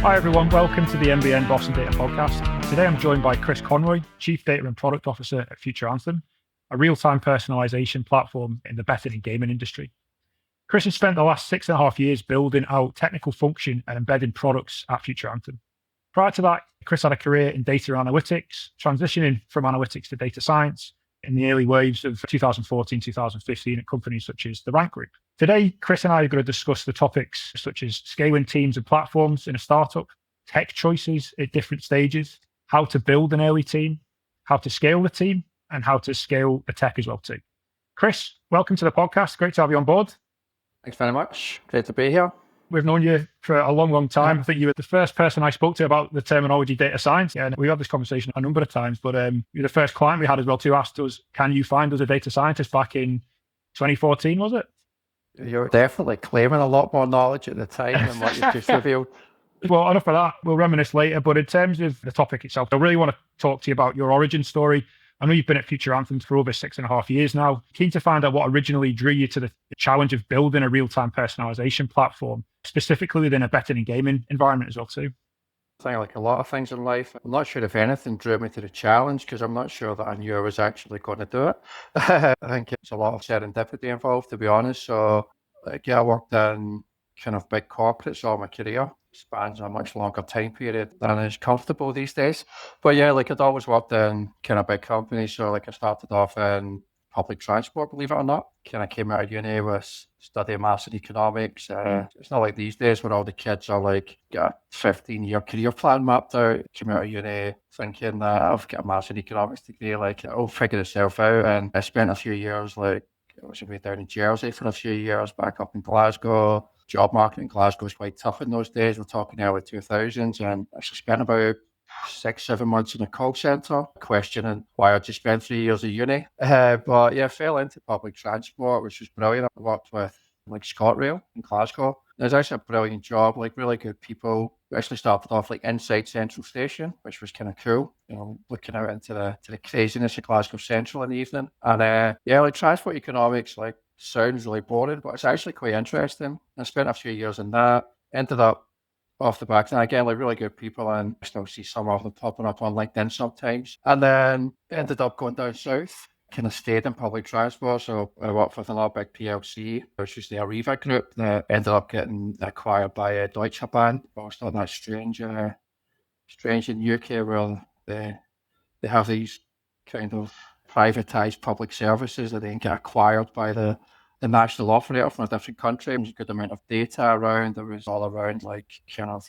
Hi everyone, welcome to the MBN Boss and Data podcast. Today I'm joined by Chris Conroy, Chief Data and Product Officer at Future Anthem, a real-time personalisation platform in the betting and gaming industry. Chris has spent the last 6.5 years building out technical function and embedding products at Future Anthem. Prior to that, Chris had a career in data analytics, transitioning from analytics to data science in the early waves of 2014, 2015 at companies such as the Rank Group. Today, Chris and I are going to discuss the topics such as scaling teams and platforms in a startup, tech choices at different stages, how to build an early team, how to scale the team, and how to scale the tech as well too. Chris, welcome to the podcast. Great to have you on board. Thanks very much. Great to be here. We've known you for a long time. I think you were the first person I spoke to about the terminology data science. And we had this conversation a number of times, but you're the first client we had as well too asked us, can you find us a data scientist back in 2014, was it? You're definitely claiming a lot more knowledge at the time than what you've just revealed. Well, enough of that. We'll reminisce later. But in terms of the topic itself, I really want to talk to you about your origin story. I know you've been at Future Anthem for over 6.5 years now. Keen to find out what originally drew you to the challenge of building a real-time personalization platform, specifically within a betting and gaming environment as well too. I think like a lot of things in life, I'm not sure if anything drew me to the challenge because I'm not sure that I knew I was actually going to do it. I think it's a lot of serendipity involved, to be honest. So I worked in kind of big corporates all my career. Spans a much longer time period than is comfortable these days. But I'd always worked in kind of big companies. So I started off in public transport, believe it or not. Kind of came out of uni with studying maths and economics. It's not like these days where all the kids are got a 15-year career plan mapped out. Came out of uni thinking that I've got a maths and economics degree, I'll figure itself out. And I spent a few years I was away down in Jersey for a few years, back up in Glasgow. Job market in Glasgow was quite tough in those days. We're talking early 2000s, and I spent about 6-7 months in a call centre questioning why I just spent 3 years of uni. Fell into public transport, which was brilliant. I worked with ScotRail in Glasgow. It was actually a brilliant job, really good people. We actually started off inside Central Station, which was kind of cool, looking out into the craziness of Glasgow Central in the evening. And transport economics, sounds really boring, but it's actually quite interesting. I spent a few years in that, ended up off the back, and again, really good people, and I still see some of them popping up on LinkedIn sometimes. And then ended up going down south, kind of stayed in public transport. So I worked with another big PLC, which was the Arriva group, that ended up getting acquired by Deutsche Bahn. I always thought that strange in the UK where they have these kind of privatised public services that then get acquired by the national operator from a different country. There was a good amount of data around. There was all around kind of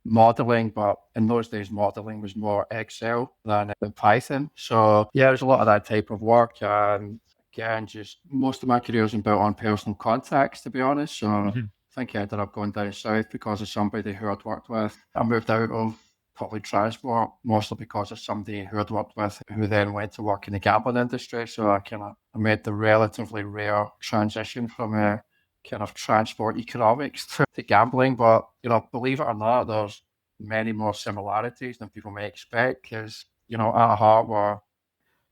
modelling, but in those days modelling was more Excel than Python. So there's a lot of that type of work. And again, just most of my career has been built on personal contacts, to be honest. So I think I ended up going down south because of somebody who I'd worked with. I moved out of public transport, mostly because of somebody who I'd worked with who then went to work in the gambling industry. So I made the relatively rare transition from kind of transport economics to gambling. But, believe it or not, there's many more similarities than people may expect because, at heart, where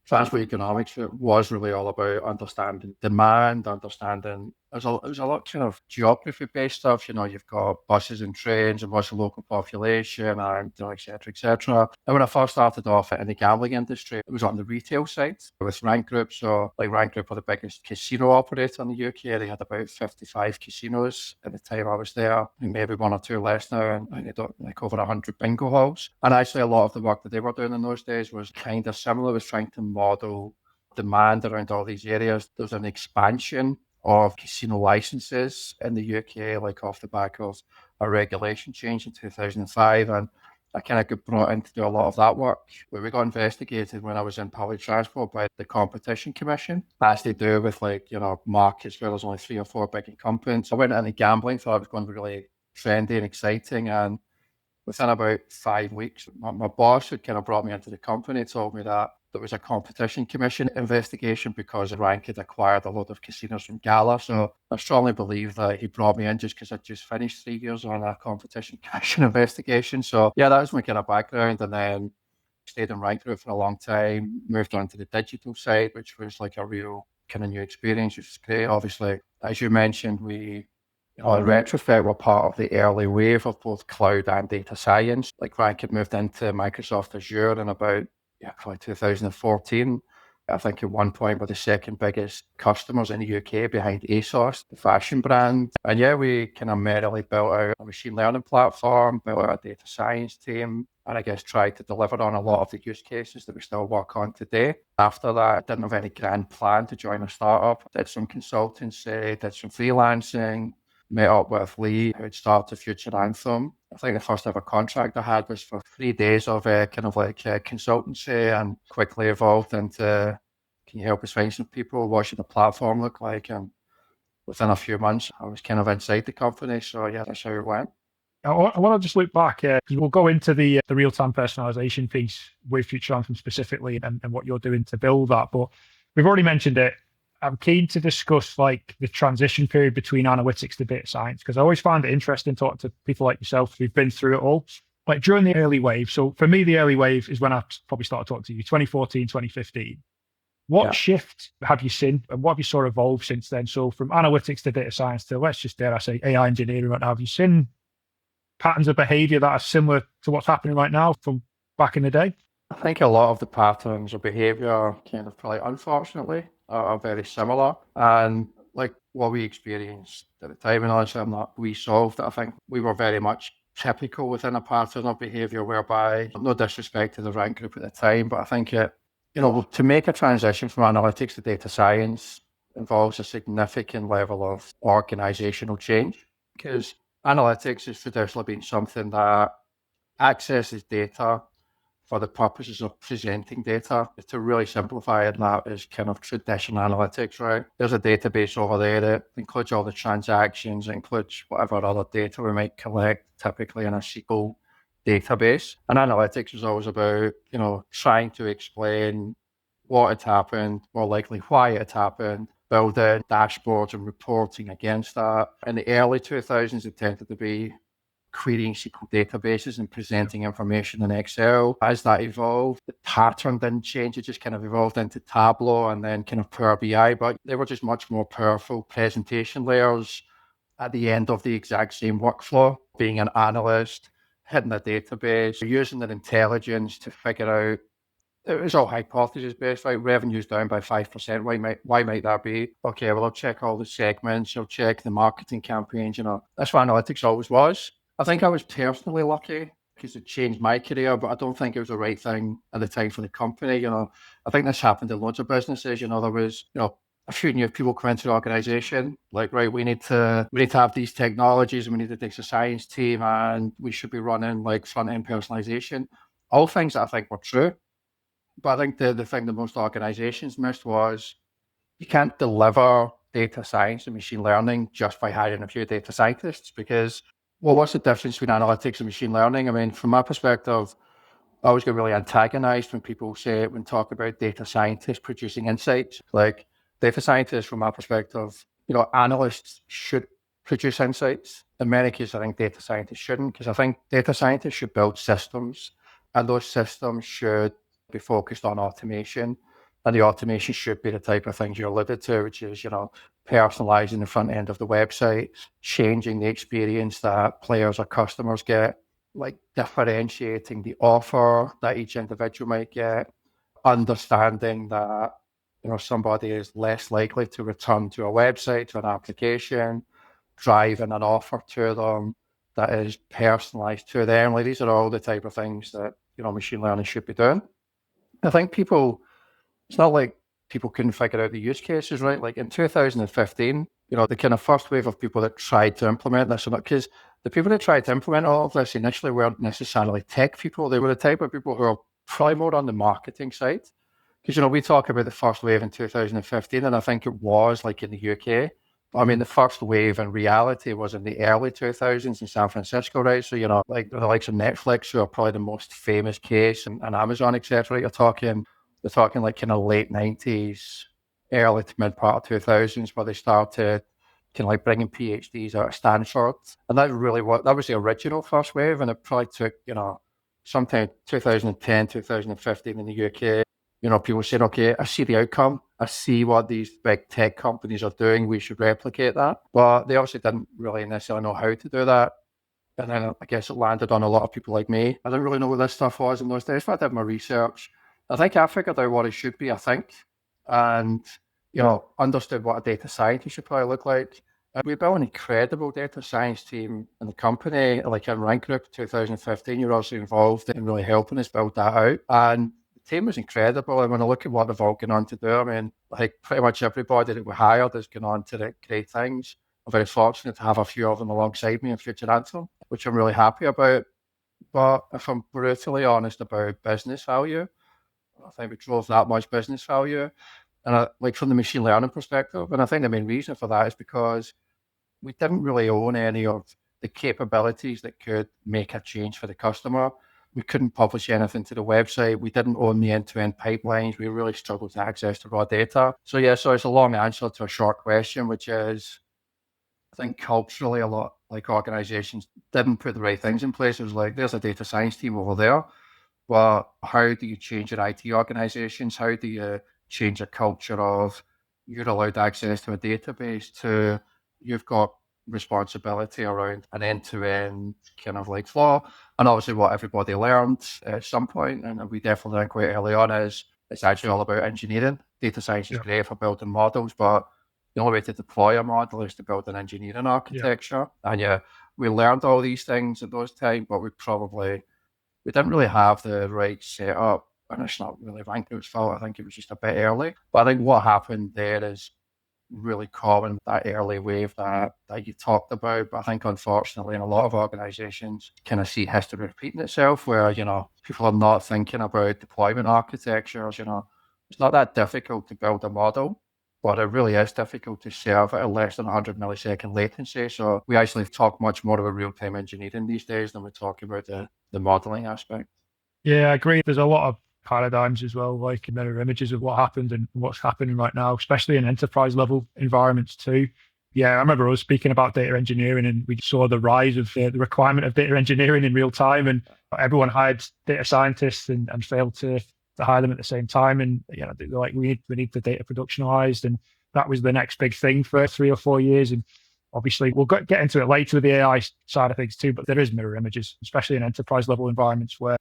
transport economics was really all about understanding demand, it was a lot kind of geography-based stuff. You've got buses and trains and what's the local population and et cetera, et cetera. And when I first started off in the gambling industry, it was on the retail side with Rank Group. So Rank Group were the biggest casino operator in the UK. They had about 55 casinos at the time I was there. I think maybe one or two less now. And they got over 100 bingo halls. And actually a lot of the work that they were doing in those days was kind of similar. It was trying to model demand around all these areas. There was an expansion of casino licenses in the UK, off the back of a regulation change in 2005. And I kind of got brought in to do a lot of that work. Where we got investigated when I was in public transport by the Competition Commission. As they do with markets where there's only 3 or 4 big incumbents. I went into gambling, thought it was going to be really trendy and exciting. And within about 5 weeks, my boss who kind of brought me into the company told me that there was a Competition Commission investigation because Rank had acquired a lot of casinos from Gala. So I strongly believe that he brought me in just because I'd just finished 3 years on a Competition Commission investigation. So that was my kind of background. And then stayed in Rank Group for a long time, moved on to the digital side, which was a real kind of new experience, which was great. Obviously, as you mentioned, we In retrospect, we're part of the early wave of both cloud and data science. Like Rank had moved into Microsoft Azure in about probably 2014. I think at one point we're the second biggest customers in the UK behind ASOS, the fashion brand. And we kind of merrily built out a machine learning platform, built out a data science team, and I guess tried to deliver on a lot of the use cases that we still work on today. After that, I didn't have any grand plan to join a startup. Did some consultancy, did some freelancing, met up with Lee, who had started Future Anthem. I think the first ever contract I had was for 3 days of consultancy, and quickly evolved into, can you help us find some people? What should the platform look like? And within a few months, I was kind of inside the company. So that's how it went. I want to just look back because we'll go into the real-time personalization piece with Future Anthem specifically and what you're doing to build that. But we've already mentioned it. I'm keen to discuss like the transition period between analytics to data science, because I always find it interesting talking to people like yourself who've been through it all. Like during the early wave. So for me, the early wave is when I probably started talking to you, 2014, 2015. What shift have you seen and what have you sort of evolved since then? So from analytics to data science to, let's just dare I say, AI engineering right now, have you seen patterns of behavior that are similar to what's happening right now from back in the day? I think a lot of the patterns of behavior, kind of probably unfortunately, are very similar. And like what we experienced at the time, and honestly, I'm not we solved it. I think we were very much typical within a pattern of behavior whereby, no disrespect to the Rank group at the time, but I think to make a transition from analytics to data science involves a significant level of organizational change, because analytics has traditionally been something that accesses data for the purposes of presenting data. To really simplify it, that is kind of traditional analytics, right? There's a database over there that includes all the transactions, includes whatever other data we might collect, typically in a SQL database. And analytics is always about, trying to explain what had happened, more likely why it had happened, building dashboards and reporting against that. In the early 2000s, it tended to be querying SQL databases and presenting information in Excel. As that evolved, the pattern didn't change. It just kind of evolved into Tableau and then kind of Power BI, but they were just much more powerful presentation layers at the end of the exact same workflow. Being an analyst, hitting a database, using their intelligence to figure out, it was all hypothesis based, right? Revenue's down by 5%. Why might that be? Okay, well, I'll check all the segments. I'll check the marketing campaigns. That's what analytics always was. I think I was personally lucky because it changed my career, but I don't think it was the right thing at the time for the company. I think this happened in loads of businesses. There was, a few new people come into the organization, like, right, we need to have these technologies, and we need a data science team, and we should be running like front-end personalization. All things that I think were true. But I think the thing that most organizations missed was you can't deliver data science and machine learning just by hiring a few data scientists, because, well, what's the difference between analytics and machine learning? I mean, from my perspective, I always get really antagonized when people talk about data scientists producing insights. Like, data scientists, from my perspective, analysts should produce insights. In many cases, I think data scientists shouldn't, because I think data scientists should build systems, and those systems should be focused on automation. And the automation should be the type of things you alluded to, which is, personalizing the front end of the website, changing the experience that players or customers get, like differentiating the offer that each individual might get, understanding that, somebody is less likely to return to a website, to an application, driving an offer to them that is personalized to them. Like, these are all the type of things that, machine learning should be doing. I think it's not like people couldn't figure out the use cases, right? Like in 2015, the kind of first wave of people that tried to implement this, because the people that tried to implement all of this initially weren't necessarily tech people. They were the type of people who are probably more on the marketing side. Because, we talk about the first wave in 2015, and I think it was like in the UK. I mean, the first wave in reality was in the early 2000s in San Francisco, right? So, like the likes of Netflix, who are probably the most famous case, and Amazon, etc. They're talking like kind of late 90s, early to mid part of 2000s, where they started kind of like bringing PhDs out of Stanford. And that was the original first wave. And it probably took, sometime 2010, 2015 in the UK, People saying, okay, I see the outcome. I see what these big tech companies are doing. We should replicate that. But they obviously didn't really necessarily know how to do that. And then I guess it landed on a lot of people like me. I didn't really know what this stuff was in those days, but I did my research. I think I figured out what it should be, and, understood what a data scientist should probably look like. And we built an incredible data science team in the company, like in Rank Group 2015. You were also involved in really helping us build that out. And the team was incredible. And when I look at what they've all gone on to do, I mean, like pretty much everybody that we hired has gone on to do great things. I'm very fortunate to have a few of them alongside me in Future Anthem, which I'm really happy about. But if I'm brutally honest about business value, I think we drove that much business value. And like from the machine learning perspective, and I think the main reason for that is because we didn't really own any of the capabilities that could make a change for the customer. We couldn't publish anything to the website. We didn't own the end-to-end pipelines. We really struggled to access the raw data. So it's a long answer to a short question, which is, I think culturally a lot like organizations didn't put the right things in place. It was like, there's a data science team over there, but how do you change your IT organizations? How do you change a culture of you're allowed access to a database to you've got responsibility around an end-to-end kind of like flow? And obviously what everybody learned at some point, and we definitely learned quite early on, is it's actually all about engineering. Data science is great for building models, but the only way to deploy a model is to build an engineering architecture. And we learned all these things at those times, but we didn't really have the right setup. And it's not really Rank Group's fault. I think it was just a bit early. But I think what happened there is really common, that early wave that you talked about. But I think unfortunately in a lot of organizations kind of see history repeating itself where, people are not thinking about deployment architectures. It's not that difficult to build a model, but it really is difficult to serve at a less than 100 millisecond latency. So we actually talk much more about real-time engineering these days than we talk about the modeling aspect. Yeah, I agree. There's a lot of paradigms as well, like mirror images of what happened and what's happening right now, especially in enterprise level environments too. Yeah, I remember us speaking about data engineering and we saw the rise of the requirement of data engineering in real time, and everyone hired data scientists and failed to hire them at the same time. And they're like, we need the data productionalized, and that was the next big thing for 3 or 4 years. And obviously we'll get into it later with the AI side of things too, but there is mirror images, especially in enterprise level environments where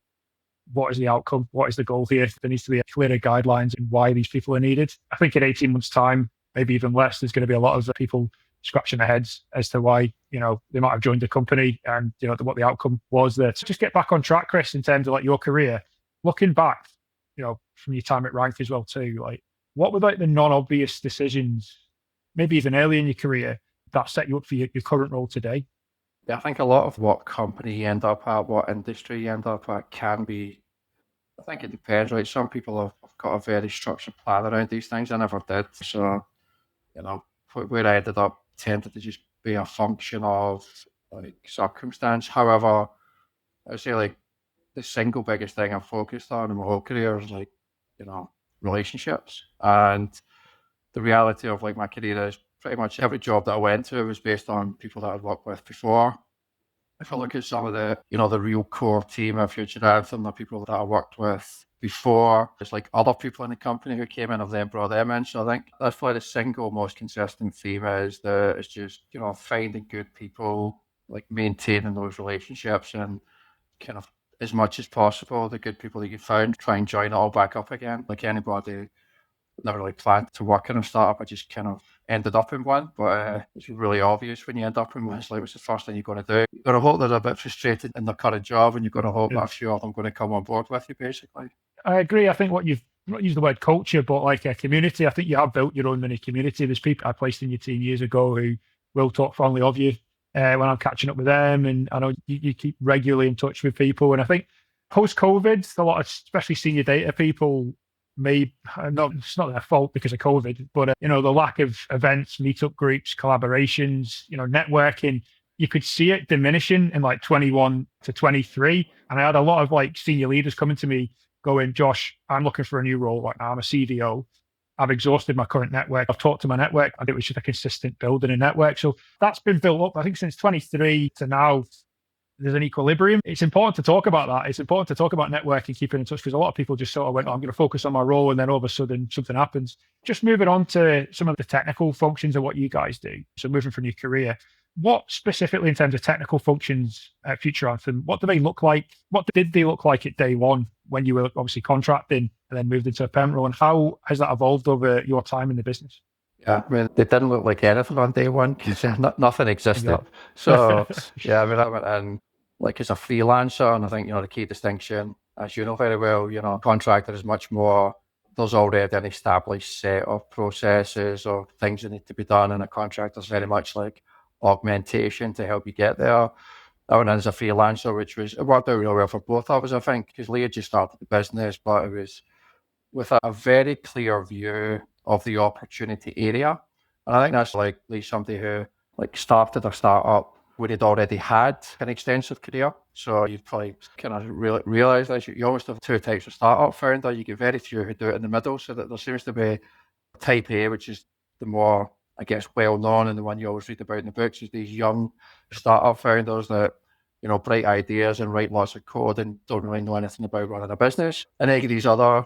what is the outcome? What is the goal here? There needs to be clearer guidelines in why these people are needed. I think in 18 months' time, maybe even less, there's going to be a lot of people scratching their heads as to why, they might have joined the company and, what the outcome was there. So just get back on track, Chris, in terms of like your career. Looking back, from your time at Rank as well too, like what were like the non-obvious decisions, maybe even early in your career, that set you up for your current role today? Yeah, I think a lot of what company you end up at, what industry you end up at can be, I think it depends, right? Some people have got a very structured plan around these things. I never did. So, where I ended up tended to just be a function of like circumstance. However, I would say like the single biggest thing I've focused on in my whole career is like, relationships. And the reality of like my career is pretty much every job that I went to was based on people that I'd worked with before. If I look at some of the, the real core team of Future Anthem, the people that I worked with before, there's like other people in the company who came in, I've then brought them in. So I think that's probably the single most consistent theme is it's just, finding good people, like maintaining those relationships and kind of as much as possible, the good people that you found, try and join it all back up again. Like anybody never really planned to work in a startup. I just kind of ended up in one, but it's really obvious when you end up in one. It's like, what's the first thing you're going to do? You've got to hope they're a bit frustrated in their current job, and you've got to hope that a few of them are going to come on board with you, basically. I agree. I think what you've not used the word culture, but like a community. I think you have built your own mini community. There's people I placed in your team years ago who will talk fondly of you when I'm catching up with them, and I know you keep regularly in touch with people. And I think post-COVID, a lot of especially senior data people it's not their fault because of COVID, but the lack of events, meetup groups, collaborations, networking, you could see it diminishing in like 21 to 23. And I had a lot of like senior leaders coming to me going, Josh, I'm looking for a new role right now. I'm a CDO. I've exhausted my current network. I've talked to my network, and it was just a consistent building a network. So that's been built up, I think, since 23 to now. there's an equilibrium. It's important to talk about that. It's important to talk about networking, keeping in touch, because a lot of people just sort of went, oh, I'm going to focus on my role, and then all of a sudden something happens. Just moving on to some of the technical functions of what you guys do. So moving from your career, what specifically in terms of technical functions at Future Anthem, what do they look like? What did they look like at day one when you were obviously contracting and then moved into a permanent role? And how has that evolved over your time in the business? Yeah, I mean, they didn't look like anything on day one because nothing existed. Exactly. So, yeah, I mean, I went in like as a freelancer, and I think, the key distinction, as you know very well, contractor is much more, there's already an established set of processes or things that need to be done, and a contractor's very much like augmentation to help you get there. I went in as a freelancer, it worked out really well for both of us, I think, because Lee had just started the business, but it was with a very clear view of the opportunity area. And I think that's like somebody who like started a startup where he'd already had an extensive career. So you'd probably kind of realize that you almost have two types of startup founder. You get very few who do it in the middle. So that there seems to be type A, which is the more, I guess, well-known, and the one you always read about in the books, is these young startup founders that, bright ideas and write lots of code and don't really know anything about running a business. And then you get these other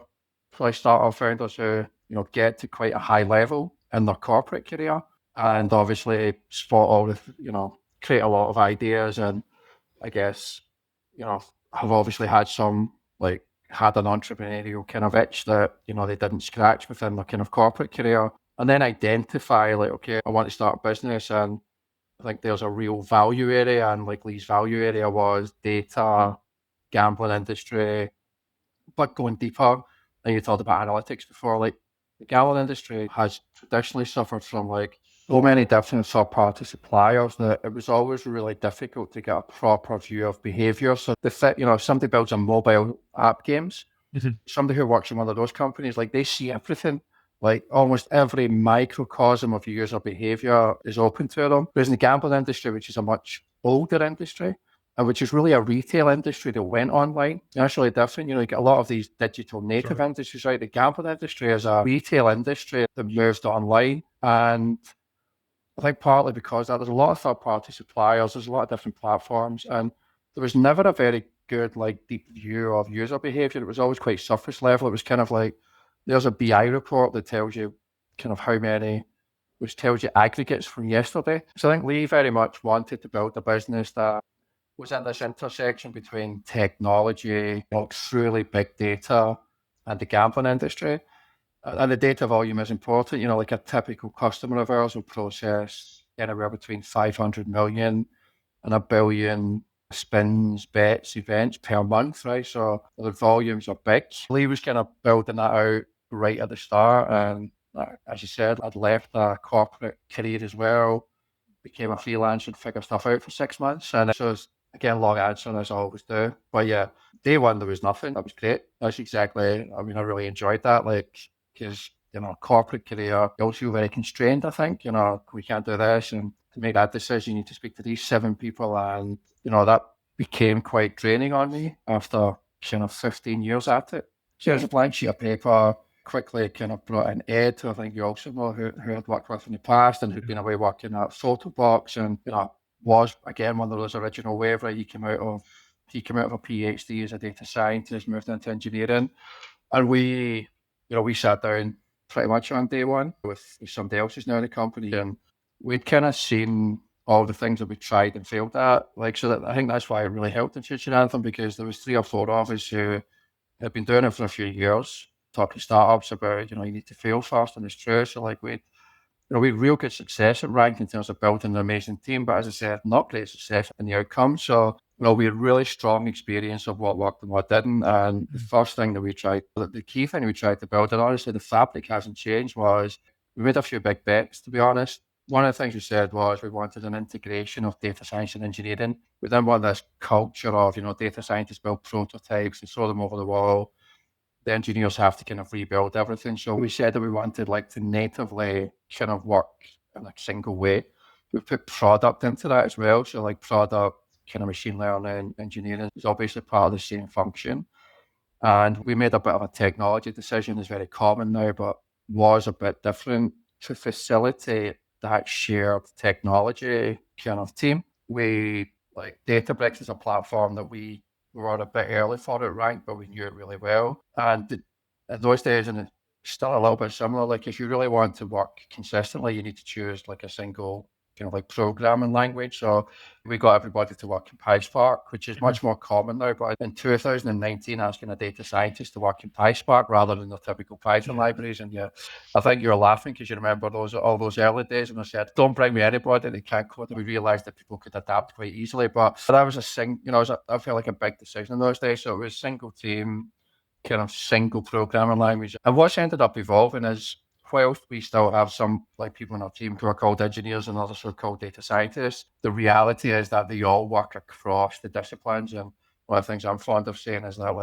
probably startup founders who, get to quite a high level in their corporate career and obviously spot all the, create a lot of ideas, and I guess, have obviously had an entrepreneurial kind of itch that, they didn't scratch within their kind of corporate career, and then identify like, okay, I want to start a business, and I think there's a real value area, and like Lee's value area was data, gambling industry, but going deeper. And you talked about analytics before, like the gambling industry has traditionally suffered from like so many different third-party suppliers that it was always really difficult to get a proper view of behaviour. So if somebody builds a mobile app games, somebody who works in one of those companies, like they see everything. Like almost every microcosm of user behaviour is open to them. Whereas in the gambling industry, which is a much older industry, and which is really a retail industry that went online, actually different. You get a lot of these digital native industries, right? The gambling industry is a retail industry that moves to online. And I think partly because there's a lot of third-party suppliers, there's a lot of different platforms, and there was never a very good, like, deep view of user behaviour. It was always quite surface level. It was kind of like, there's a BI report that tells you kind of which tells you aggregates from yesterday. So I think Lee very much wanted to build a business that was in this intersection between technology, truly big data, and the gambling industry. And the data volume is important. Like a typical customer of ours will process anywhere between 500 million and a billion spins, bets, events per month, right? So the volumes are big. Lee was kind of building that out right at the start. And as you said, I'd left a corporate career as well, became a freelancer and figured stuff out for 6 months. And so it's, again, long answer as I always do. But yeah, day one, there was nothing. That was great. I really enjoyed that. Like, because, corporate career, you also feel very constrained, I think. We can't do this. And to make that decision, you need to speak to these 7 people. And, that became quite draining on me after kind of 15 years at it. So there's a blank sheet of paper. Quickly kind of brought in Ed, who I think you also know, who I'd worked with in the past and who'd been away working at Photobox, and was again one of those original wave, right? He came out of a PhD as a data scientist, moved into engineering, and we sat down pretty much on day one with somebody else who's now in the company, and we'd kind of seen all the things that we tried and failed at, I think that's why it really helped in Future Anthem, because there was 3 or 4 of us who had been doing it for a few years, talking startups about, you need to fail fast, and it's true. So like we had real good success at Rank in terms of building an amazing team, but as I said, not great success in the outcome. So, we had really strong experience of what worked and what didn't. And the first thing that the key thing we tried to build, and honestly, the fabric hasn't changed, was we made a few big bets, to be honest. One of the things we said was we wanted an integration of data science and engineering. We then want this culture of, data scientists build prototypes and throw them over the wall. The engineers have to kind of rebuild everything. So we said that we wanted to natively kind of work in a single way. We put product into that as well. So product, kind of machine learning, engineering is obviously part of the same function. And we made a bit of a technology decision. It's very common now, but was a bit different to facilitate that shared technology kind of team. We like Databricks is a platform that we were on a bit early for it, right? But we knew it really well. And in those days, and it's still a little bit similar, like if you really want to work consistently, you need to choose like a single kind of like programming language. So we got everybody to work in PySpark, which is much more common now. But in 2019, asking a data scientist to work in PySpark rather than the typical Python libraries. And yeah, I think you're laughing because you remember all those early days when I said, don't bring me anybody that can't code. And we realized that people could adapt quite easily. But that was I feel like a big decision in those days. So it was single team, kind of single programming language. And what's ended up evolving is, whilst we still have some like people in our team who are called engineers and others who are called data scientists, the reality is that they all work across the disciplines. And one of the things I'm fond of saying is that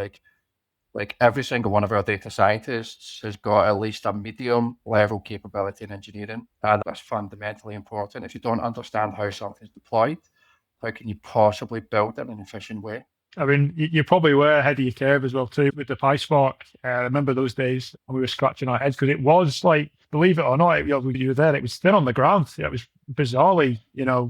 like every single one of our data scientists has got at least a medium level capability in engineering. And that's fundamentally important. If you don't understand how something's deployed, how can you possibly build it in an efficient way? I mean, you probably were ahead of your curve as well too with the PySpark. I remember those days when we were scratching our heads because it was like, believe it or not, you were there. It was thin on the ground. It was bizarrely,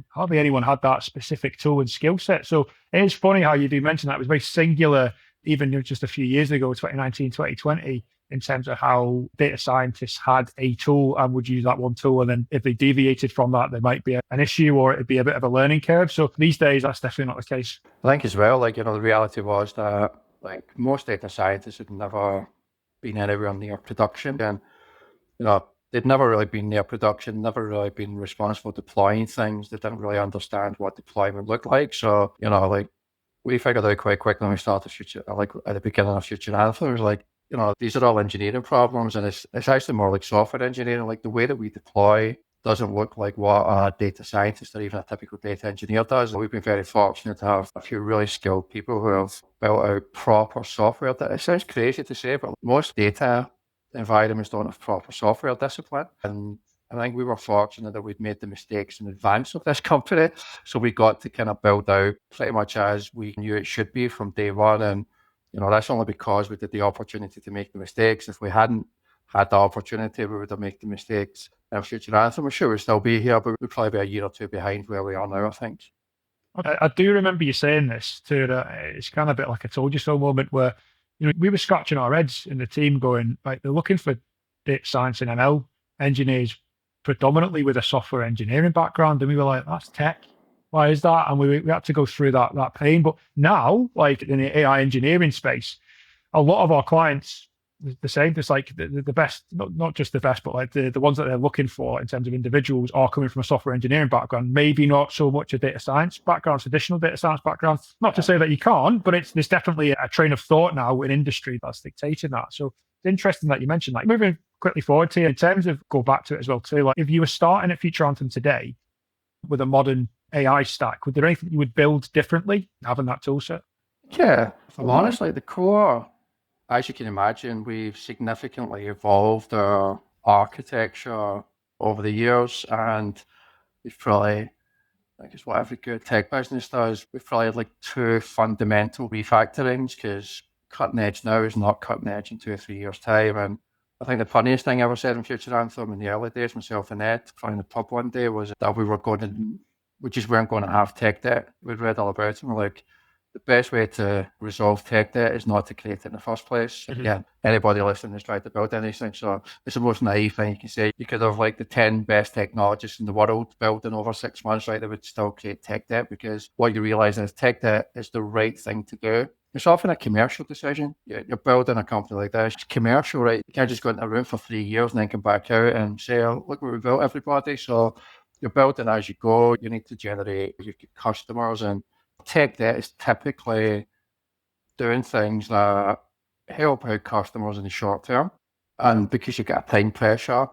hardly anyone had that specific tool and skill set. So it is funny how you do mention that. It was very singular, even just a few years ago, 2019, 2020, in terms of how data scientists had a tool and would use that one tool. And then if they deviated from that, there might be an issue or it'd be a bit of a learning curve. So these days, that's definitely not the case. I think as well, the reality was that like most data scientists had never been anywhere near production. And, they'd never really been near production, never really been responsible for deploying things. They didn't really understand what deployment looked like. So, we figured out quite quickly when we started like at the beginning of Future Anthem, it was like, these are all engineering problems, and it's actually more like software engineering. Like the way that we deploy doesn't look like what a data scientist or even a typical data engineer does. We've been very fortunate to have a few really skilled people who have built out proper software. It sounds crazy to say, but most data environments don't have proper software discipline. And I think we were fortunate that we'd made the mistakes in advance of this company. So we got to kind of build out pretty much as we knew it should be from day one. And, that's only because we did the opportunity to make the mistakes. If we hadn't had the opportunity, we would have made the mistakes in Future Anthem. I'm sure we'd still be here, but we'd probably be a year or two behind where we are now, I think. I do remember you saying this too. That it's kind of a bit like a told you so moment where, we were scratching our heads in the team going, like, they're looking for data science and ML engineers predominantly with a software engineering background. And we were like, that's tech. Why is that? And we had to go through that pain. But now, like in the AI engineering space, a lot of our clients, the same, it's like the best, not just the best, but like the ones that they're looking for in terms of individuals are coming from a software engineering background, maybe not so much a data science background, traditional data science background. Not to say that you can't, but there's definitely a train of thought now in industry that's dictating that. So it's interesting that you mentioned that. Moving quickly forward to you, in terms of go back to it as well too, like if you were starting at Future Anthem today with a modern AI stack, would there anything you would build differently having that tool set? Yeah, if I'm honest, like the core, as you can imagine, we've significantly evolved our architecture over the years, and we've probably, I guess what every good tech business does, we've probably had like two fundamental refactorings because cutting edge now is not cutting edge in 2 or 3 years' time. And I think the funniest thing I ever said in Future Anthem in the early days, myself and Ed, probably in the pub one day, was that we just weren't going to have tech debt. We'd read all about it and we're like, the best way to resolve tech debt is not to create it in the first place. Mhm. Again, anybody listening has tried to build anything, so it's the most naive thing you can say. You could have like the 10 best technologists in the world build in over 6 months, right? They would still create tech debt because what you realize is tech debt is the right thing to do. It's often a commercial decision. You're building a company like this. It's commercial, right? You can't just go into a room for 3 years and then come back out and say, oh, look what we built, everybody. So you're building as you go. You need to generate your customers, and tech debt is typically doing things that help out customers in the short term. And because you get a time pressure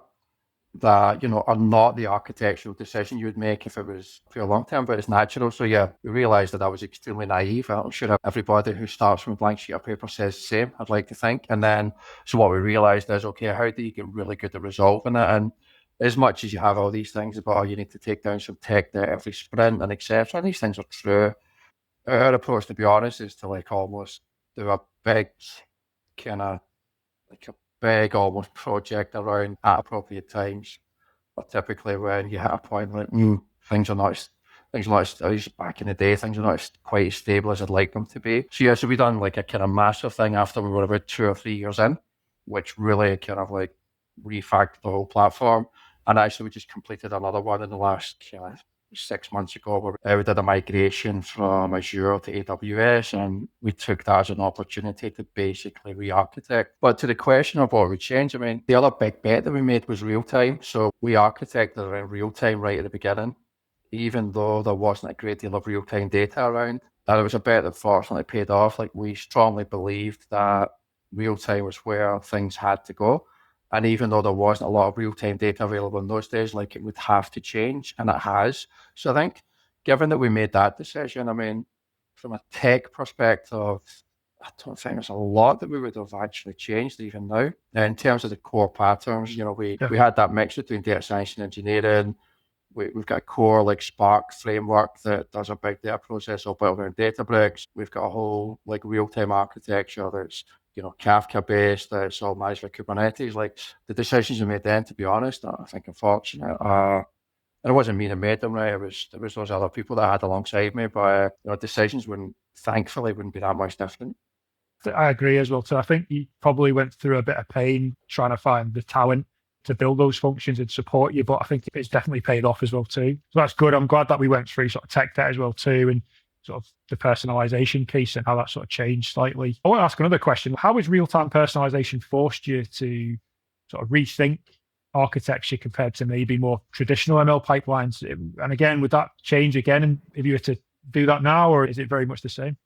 that, are not the architectural decision you would make if it was for a long term, but it's natural. So yeah, we realized that was extremely naive. I'm sure everybody who starts from a blank sheet of paper says the same, I'd like to think. And then, so what we realized is, okay, how do you get really good at resolving it? And as much as you have all these things about, oh, you need to take down some tech debt every sprint and etc., and these things are true. Our approach, to be honest, is to like almost do a big kind of like a big almost project around at appropriate times. But typically when you hit a point like things are not things are not as, at least back in the day, things are not as, quite as stable as I'd like them to be. So yeah, so we done like a kind of massive thing after we were about 2 or 3 years in, which really kind of like refactored the whole platform. And actually, we just completed another one in the last 6 months ago where we did a migration from Azure to AWS, and we took that as an opportunity to basically re-architect. But to the question of what we changed, I mean, the other big bet that we made was real time. So we architected around real time right at the beginning, even though there wasn't a great deal of real time data around. And it was a bet that fortunately paid off. Like, we strongly believed that real time was where things had to go. And even though there wasn't a lot of real-time data available in those days, like, it would have to change, and it has. So I think, given that we made that decision, I mean, from a tech perspective, I don't think there's a lot that we would have actually changed even now. In terms of the core patterns, we had that mix between data science and engineering. We've got a core like Spark framework that does a big data process all built around Databricks. We've got a whole like real-time architecture that's Kafka based, that's all managed by Kubernetes. Like, the decisions we made then, to be honest, I think unfortunate. And it wasn't me that made them, right? It was those other people that I had alongside me. But decisions thankfully wouldn't be that much different. I agree as well. So I think you probably went through a bit of pain trying to find the talent to build those functions and support you, but I think it's definitely paid off as well too. So that's good. I'm glad that we went through sort of tech debt as well too, and sort of the personalization piece and how that sort of changed slightly. I want to ask another question. How has real-time personalization forced you to sort of rethink architecture compared to maybe more traditional ML pipelines? And again, would that change again and if you were to do that now, or is it very much the same?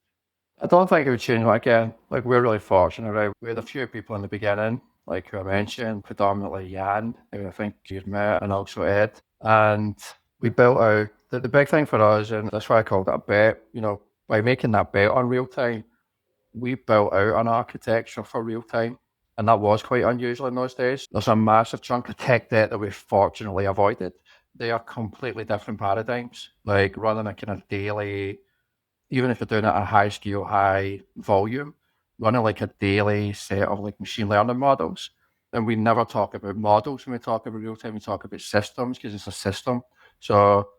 I don't think it would change that again. Like, we're really fortunate, right? We had a few people in the beginning, like who I mentioned, predominantly Jan, who I think you'd met, and also Ed. And we built out the big thing for us, and that's why I called it a bet. By making that bet on real time, we built out an architecture for real time. And that was quite unusual in those days. There's a massive chunk of tech debt that we fortunately avoided. They are completely different paradigms. Like, running a kind of daily, even if you're doing it at a high scale, high volume, running like a daily set of like machine learning models. And we never talk about models when we talk about real time, we talk about systems because it's a system. So,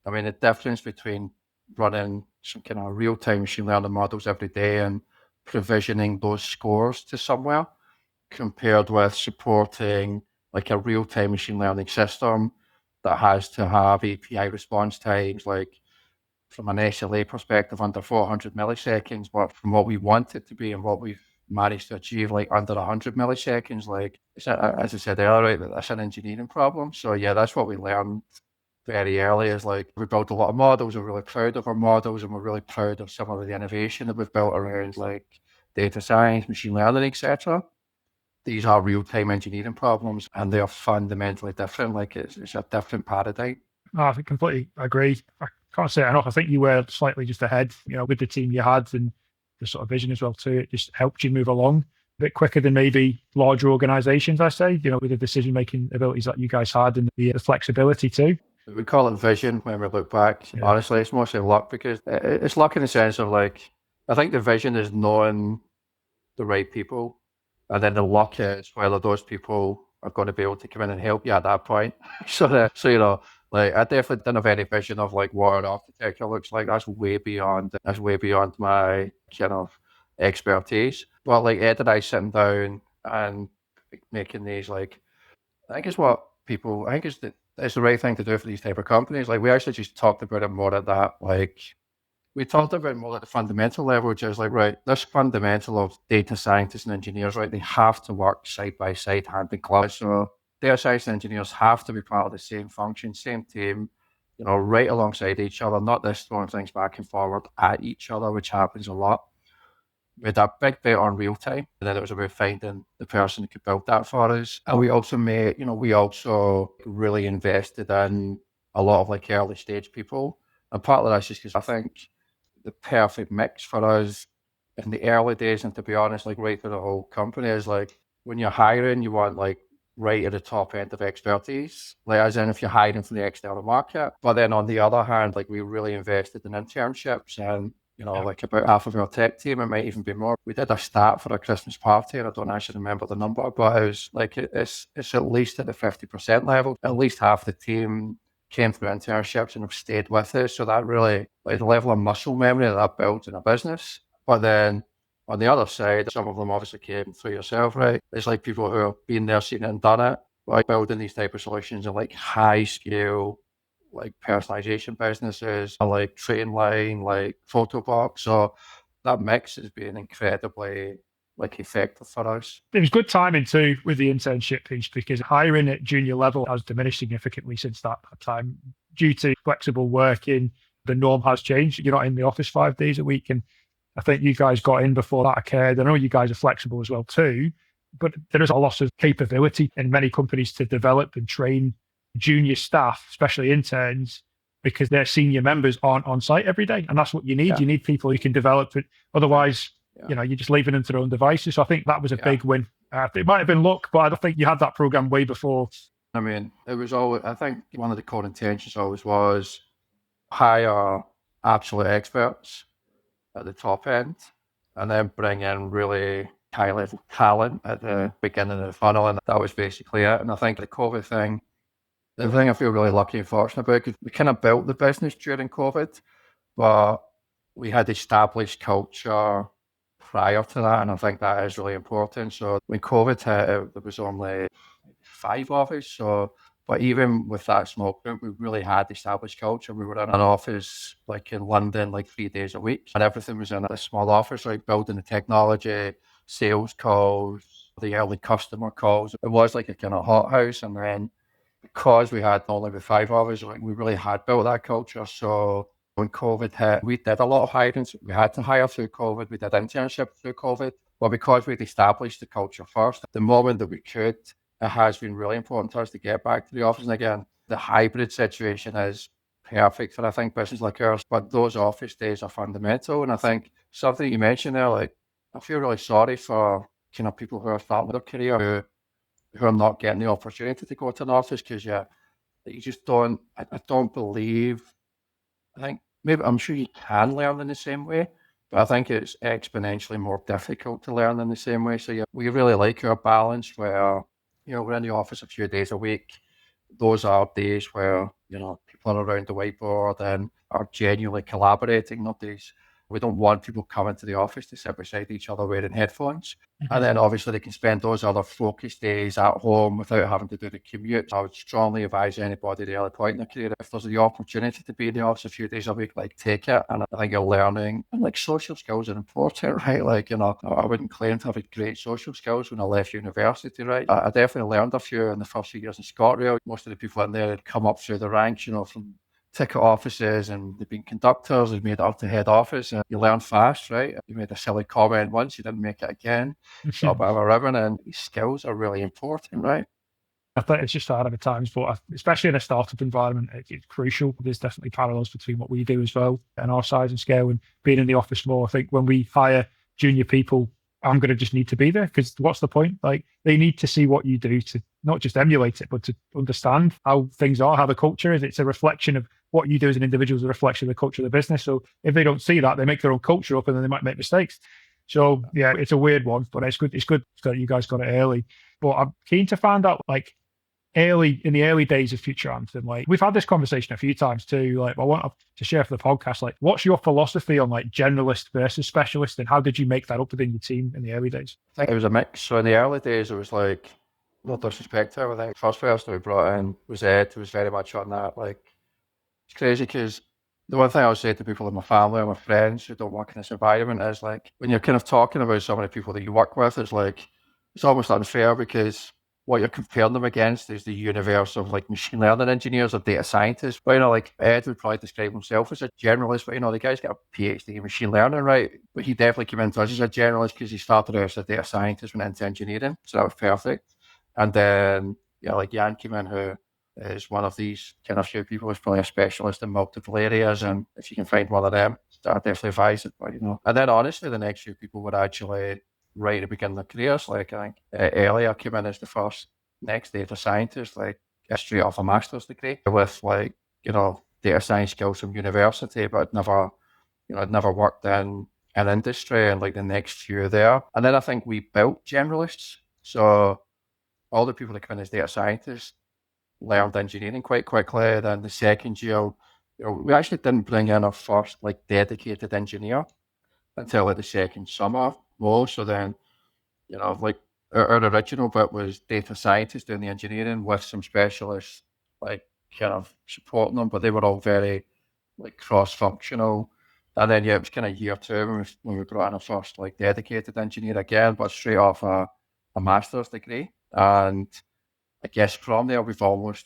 I mean, the difference between running some kind of real time machine learning models every day and provisioning those scores to somewhere compared with supporting like a real time machine learning system that has to have API response times, like, from an SLA perspective, under 400 milliseconds, but from what we want it to be and what we've managed to achieve, like under 100 milliseconds, like, as I said earlier, right, that's an engineering problem. So yeah, that's what we learned very early, is like, we built a lot of models, we're really proud of our models, and we're really proud of some of the innovation that we've built around like data science, machine learning, etc. These are real-time engineering problems, and they are fundamentally different. Like, it's a different paradigm. No, I completely agree. I can't say it enough. I think you were slightly just ahead, with the team you had and the sort of vision as well too. It just helped you move along a bit quicker than maybe larger organizations, I say, with the decision-making abilities that you guys had and the flexibility too. We call it vision when we look back. Yeah. Honestly, it's mostly luck, because it's luck in the sense of, like, I think the vision is knowing the right people, and then the luck is whether those people are going to be able to come in and help you at that point. So like, I definitely didn't have any vision of like what an architecture looks like. That's way beyond my kind of expertise. But like, Ed and I sitting down and making these, like, I think it's the right thing to do for these type of companies. Like, we actually just talked about it more at that, like, we talked about more at the fundamental level, which is like, right, this fundamental of data scientists and engineers, right, they have to work side by side, hand in glove. So data science and engineers have to be part of the same function, same team, right alongside each other, not this throwing things back and forward at each other, which happens a lot. We had a big bet on real time, and then it was about finding the person who could build that for us. And we also really invested in a lot of like early stage people. And part of that's just because I think the perfect mix for us in the early days, and to be honest, like right through the whole company, is like, when you're hiring, you want like right at the top end of expertise, like as in if you're hiring from the external market. But then on the other hand, like, we really invested in internships, and like about half of our tech team, it might even be more. We did a stat for a Christmas party, and I don't actually remember the number, but it was like, it's at least at the 50% level. At least half the team came through internships and have stayed with us. So that really, like the level of muscle memory that builds in a business. But then on the other side, some of them obviously came through yourself, right? It's like people who have been there, seen it and done it, like building these type of solutions in like high scale, like personalization businesses, like Trainline, like Photobox. So that mix has been incredibly like effective for us. It was good timing too with the internship piece because hiring at junior level has diminished significantly since that time due to flexible working. The norm has changed. You're not in the office 5 days a week. And I think you guys got in before that occurred. I know you guys are flexible as well too, but there is a loss of capability in many companies to develop and train junior staff, especially interns, because their senior members aren't on site every day. And that's what you need. Yeah. You need people who can develop it. Otherwise, you're just leaving them to their own devices. So I think that was a big win. It might have been luck, but I think you had that program way before. I mean, it was always, I think one of the core intentions always was hire absolute experts at the top end and then bring in really high level talent at the beginning of the funnel. And that was basically it. And I think the COVID thing, the thing I feel really lucky and fortunate about, because we kind of built the business during COVID, but we had established culture prior to that. And I think that is really important. So when COVID hit, there was only 5 of us. So, but even with that small group, we really had established culture. We were in an office like in London, like 3 days a week, and everything was in a small office, like building the technology, sales calls, the early customer calls. It was like a kind of hothouse. And then because we had only the 5 of us, like we really had built that culture. So when COVID hit, we did a lot of hiring. So we had to hire through COVID. We did internships through COVID. But because we'd established the culture first, the moment that we could, it has been really important to us to get back to the office. And again, the hybrid situation is perfect for, I think, business like ours. But those office days are fundamental. And I think something you mentioned there, like, I feel really sorry for kind of people who are starting their career who are not getting the opportunity to go to an office because you just don't, I don't believe, I think maybe, I'm sure you can learn in the same way, but I think it's exponentially more difficult to learn in the same way. So yeah, we really like our balance where, we're in the office a few days a week. Those are days where, people are around the whiteboard and are genuinely collaborating, not days. We don't want people coming to the office to sit beside each other wearing headphones. And then obviously they can spend those other focus days at home without having to do the commute. I would strongly advise anybody at the early point in their career, if there's the opportunity to be in the office a few days a week, like take it. And I think you're learning, and like social skills are important, right? Like, I wouldn't claim to have great social skills when I left university, right? I definitely learned a few in the first few years in ScotRail. Most of the people in there had come up through the ranks, from ticket offices, and they've been conductors and made it up to head office, and you learn fast, right? You made a silly comment once, you didn't make it again. Got a bit of a ribbon, and these skills are really important, right? I think it's just hard at times, but especially in a startup environment, it's crucial. There's definitely parallels between what we do as well and our size and scale and being in the office more. I think when we hire junior people, I'm going to just need to be there because what's the point? Like they need to see what you do to not just emulate it, but to understand how things are, how the culture is. It's a reflection of what you do as an individual, is a reflection of the culture of the business. So if they don't see that, they make their own culture up and then they might make mistakes. So yeah, it's a weird one, but it's good. It's good that you guys got it early. But I'm keen to find out, like, in the early days of Future Anthem, like we've had this conversation a few times too. Like I want to share for the podcast, like what's your philosophy on like generalist versus specialist, and how did you make that up within your team in the early days? I think it was a mix. So in the early days, it was like, no disrespect to him, I think the first person we brought in was Ed, who was very much on that. Like, it's crazy because the one thing I would say to people in my family and my friends who don't work in this environment is like, when you're kind of talking about some of the people that you work with, it's like, it's almost unfair because what you're comparing them against is the universe of like machine learning engineers or data scientists. But, like Ed would probably describe himself as a generalist, but, the guy's got a PhD in machine learning, right? But he definitely came into us as a generalist because he started out as a data scientist, went into engineering. So that was perfect. And then, like Jan came in, who is one of these kind of few people who's probably a specialist in multiple areas. And if you can find one of them, I definitely advise it. But, and then honestly, the next few people were actually right at the beginning of their careers. Like I think Elia came in as the first next data scientist, like straight off a master's degree with like, data science skills from university, but I'd never worked in an industry, and like the next few there. And then I think we built generalists. So all the people that come in as data scientists, learned engineering quite quickly. Then the second year, we actually didn't bring in our first like dedicated engineer until like the second summer. More so then, like our original bit was data scientists doing the engineering with some specialists like kind of supporting them, but they were all very like cross-functional. And then it was kind of year two when we brought in our first like dedicated engineer again, but straight off a master's degree. And I guess from there we've almost,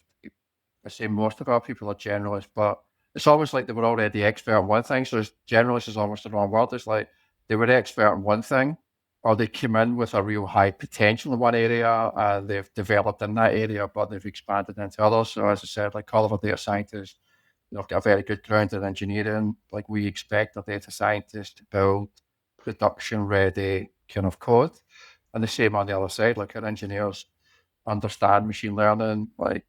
I say most of our people are generalists, but it's almost like they were already expert in one thing. So generalist is almost the wrong word. It's like they were expert in one thing, or they came in with a real high potential in one area and they've developed in that area, but they've expanded into others. So as I said, like all of our data scientists, got a very good ground in engineering. Like we expect our data scientists to build production ready kind of code. And the same on the other side, like our engineers understand machine learning, like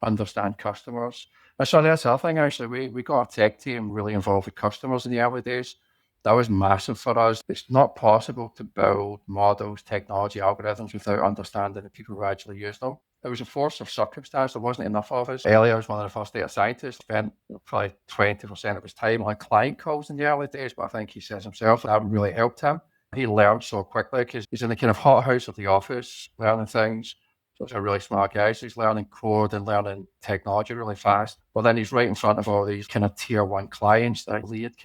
understand customers. And so that's the other thing, actually. We got our tech team really involved with customers in the early days. That was massive for us. It's not possible to build models, technology, algorithms without understanding the people who actually use them. It was a force of circumstance. There wasn't enough of us. Elliot was one of the first data scientists, spent probably 20% of his time on client calls in the early days, but I think he says himself that really helped him. He learned so quickly because he's in the kind of hothouse of the office, learning things. So he's a really smart guy. So he's learning code and learning technology really fast. But then he's right in front of all these kind of tier one clients that Lee had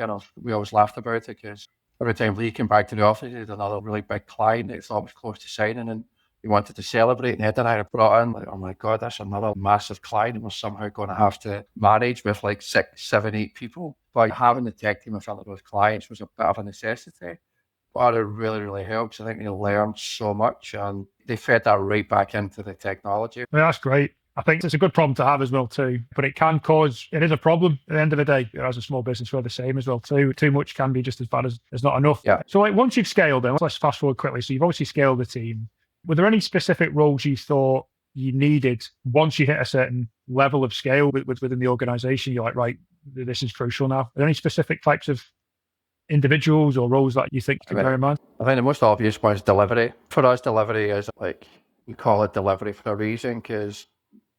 we always laughed about it because every time Lee came back to the office, he had another really big client that he thought was close to signing and he wanted to celebrate. And Ed and I had brought in, like, oh my God, that's another massive client we're somehow going to have to manage with like 6, 7, 8 people. But having the tech team in front of those clients was a bit of a necessity. But it really, really helps. I think they learned so much and they fed that right back into the technology. Well, that's great. I think it's a good problem to have as well too, but it is a problem at the end of the day. As a small business, we're the same as well too. Too much can be just as bad as not enough. Yeah. So like once you've scaled then, let's fast forward quickly. So you've obviously scaled the team. Were there any specific roles you thought you needed once you hit a certain level of scale within the organization? You're like, right, this is crucial now. Are there any specific types of individuals or roles that you think you can bear in mind? I think the most obvious one is delivery. For us, delivery is like, we call it delivery for a reason because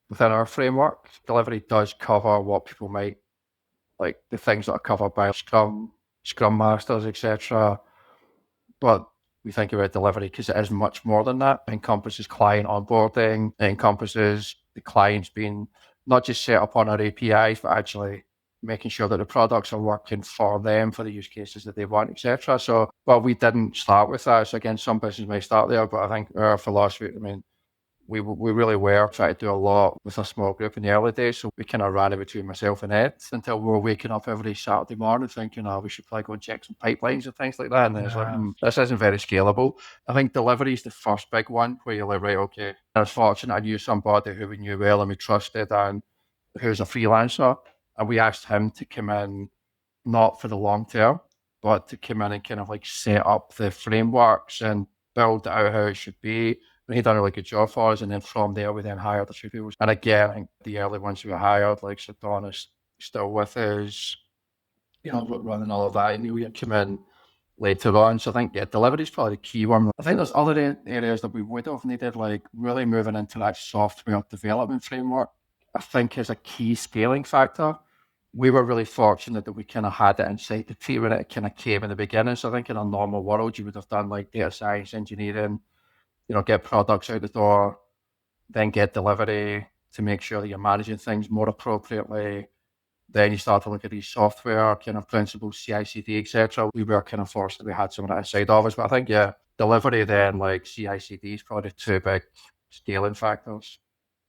within our framework, delivery does cover what people might, like the things that are covered by Scrum Masters, etc. But we think about delivery because it is much more than that. It encompasses client onboarding. It encompasses the clients being not just set up on our APIs, but actually making sure that the products are working for them, for the use cases that they want, etc. So, but we didn't start with that. So again, some businesses may start there, but I think our philosophy, we really were trying to do a lot with a small group in the early days. So we kind of ran it between myself and Ed until we were waking up every Saturday morning thinking, we should probably go and check some pipelines and things like that. And it's like, this isn't very scalable. I think delivery is the first big one where you're like, right, okay. I was fortunate I knew somebody who we knew well and we trusted and who's a freelancer. And we asked him to come in, not for the long term, but to come in and kind of like set up the frameworks and build it out how it should be. He done a really good job for us, and then from there we then hired a few people. And again, I think the early ones we hired, like Don is still with us, running all of that. And we had come in later on. So I think delivery is probably the key one. I think there's other areas that we would have needed, like really moving into that software development framework. I think is a key scaling factor. We were really fortunate that we kind of had it inside the team and it kind of came in the beginning. So I think in a normal world, you would have done like data science, engineering, get products out the door, then get delivery to make sure that you're managing things more appropriately. Then you start to look at these software kind of principles, CI/CD, etc. We were kind of forced that we had some of that aside of us. But I think, delivery then like CI/CD is probably two big scaling factors.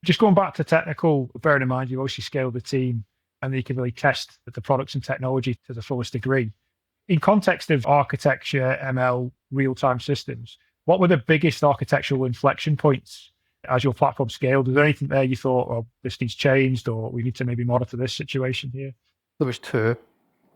Just going back to technical, bearing in mind you obviously scaled the team and you can really test the products and technology to the fullest degree. In context of architecture, ML, real-time systems, what were the biggest architectural inflection points as your platform scaled? Was there anything there you thought, this needs changed, or we need to maybe monitor this situation here? There was two.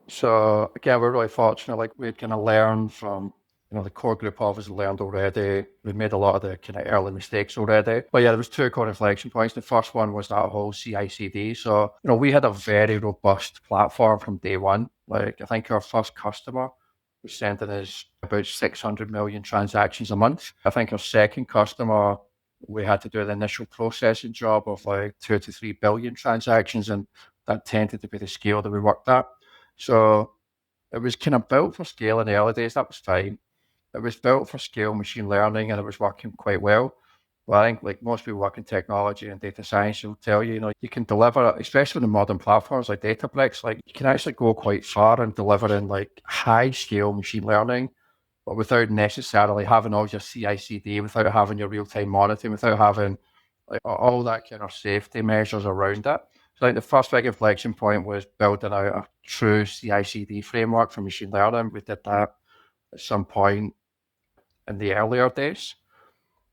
So again, we're really fortunate. Like we had kind of learned from, the core group of us learned already. We made a lot of the kind of early mistakes already. But yeah, there was two core inflection points. The first one was that whole CI/CD. So, we had a very robust platform from day one. Like I think our first customer was sending us about 600 million transactions a month. I think our second customer we had to do the initial processing job of like 2 to 3 billion transactions, and that tended to be the scale that we worked at. So it was kind of built for scale in the early days. That was fine. It was built for scale machine learning, and it was working quite well. Well, I think like most people work in technology and data science will tell you, you can deliver, especially in modern platforms like Databricks, like you can actually go quite far in delivering like high scale machine learning, but without necessarily having all your CI/CD, without having your real-time monitoring, without having like all that kind of safety measures around it. So I think the first big inflection point was building out a true CI/CD framework for machine learning. We did that at some point in the earlier days.